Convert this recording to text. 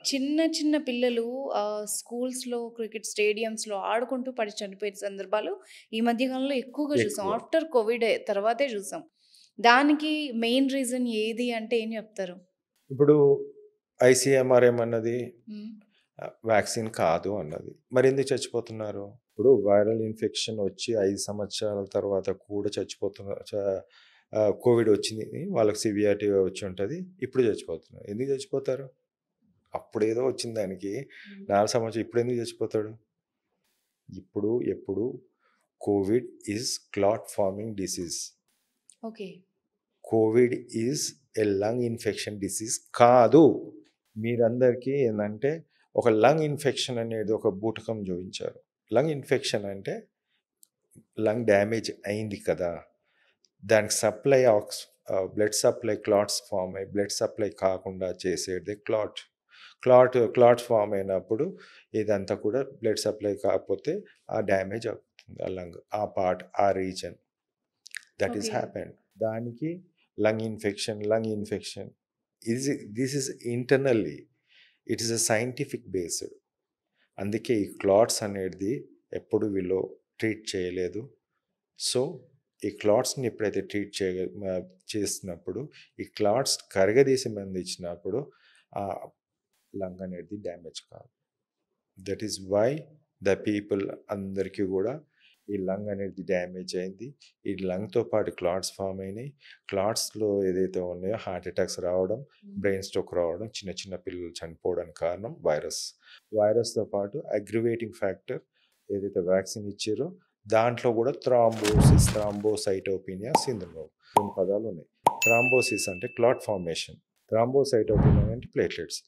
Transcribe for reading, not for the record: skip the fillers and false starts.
చిన్న చిన్న పిల్లలు స్కూల్స్‌లో, క్రికెట్ స్టేడియమ్స్‌లో ఆడుకుంటూ పడి చనిపోయిన సందర్భాలు ఈ మధ్య కాలంలో ఎక్కువగా చూసాం. ఎక్కువ. ఆఫ్టర్ కోవిడే తర్వాతే చూసాం. దానికి మెయిన్ రీజన్ ఏది అంటే ఏం చెప్తారు? ఇప్పుడు ఐసీఎంఆర్ ఏమన్నది? హ్మ్. వ్యాక్సిన్ కాదు అన్నది. మరెందుకు చచ్చిపోతున్నారు? ఇప్పుడు వైరల్ ఇన్ఫెక్షన్ వచ్చి 5 సంవత్సరాల తర్వాత కూడా కోవిడ్ వచ్చింది. వాళ్ళకి సివియారిటీగా వచ్చుంటది. ఇప్పుడు చచ్చిపోతున్నారు. ఎందుకు చచ్చిపోతారు? అప్పుడేదో వచ్చిన దానికి హ్మ్. 4 సంవత్సరాలు ఇప్పుడెందుకు చచ్చిపోతాడు? ఎప్పుడు Covid is clot farming disease. Okay. Covid is a lung infection disease కాదు. మీరందరికీ ఏందంటే ఒక లంగ్ ఇన్ఫెక్షన్ అనేది ఒక బూటకం చూయించారు. లంగ్ ఇన్ఫెక్షన్ అంటే లంగ్ డ్యామేజ్ అయింది కదా! దానికి బ్లడ్ సప్లై క్లాట్స్ ఫార్మ్ అయ్యి బ్లడ్ సప్లై కాకుండా చేసేది క్లాట్. క్లాట్ ఫార్మ్ అయినప్పుడు ఇదంతా కూడా బ్లడ్ సప్లై కాకపోతే ఆ డ్యామేజ్ అవుతుంది ఆ లంగ్, ఆ పార్ట్, ఆ reason. That is okay. Happened. దానికి lung infection this is internally. It is a scientific based. అందుకే ఈ క్లాట్స్ అనేది ఎప్పుడు వీళ్ళు ట్రీట్ చేయలేదు. సో, ఈ క్లాట్స్‌ని ఎప్పుడైతే చేస్తున్నప్పుడు ఈ క్లాట్స్ కరగదీసి మందిచ్చినప్పుడు ఆ లంగ్ అనేది డ్యామేజ్ కాదు. That is why the people అందరికీ గూడా ఈ లంగ్ అనేది డ్యామేజ్ అయింది. ఈ లంగ్‌తో పాటు క్లాట్స్ ఫార్మ్ అయినాయి. క్లాట్స్‌లో ఏదైతే ఉన్నాయో హార్ట్ అటాక్స్ రావడం, హ్మ్. బ్రెయిన్ స్ట్రోక్ రావడం, చిన్న చిన్న పిల్లలు చనిపోవడానికి కారణం వైరస్. వైరస్‌తో పాటు అగ్రివేటింగ్ ఫ్యాక్టర్ ఏదైతే వ్యాక్సిన్ ఇచ్చిర్రో దాంట్లో గూడా థ్రాంబోసిస్, థ్రాంబోసైటోపెనియా సిండ్రోమ్ 2 పదాలున్నాయి. థ్రాంబోసిస్ అంటే క్లాట్ ఫార్మేషన్. థ్రాంబోసైటోపెనియా అంటే ప్లేట్లెట్స్.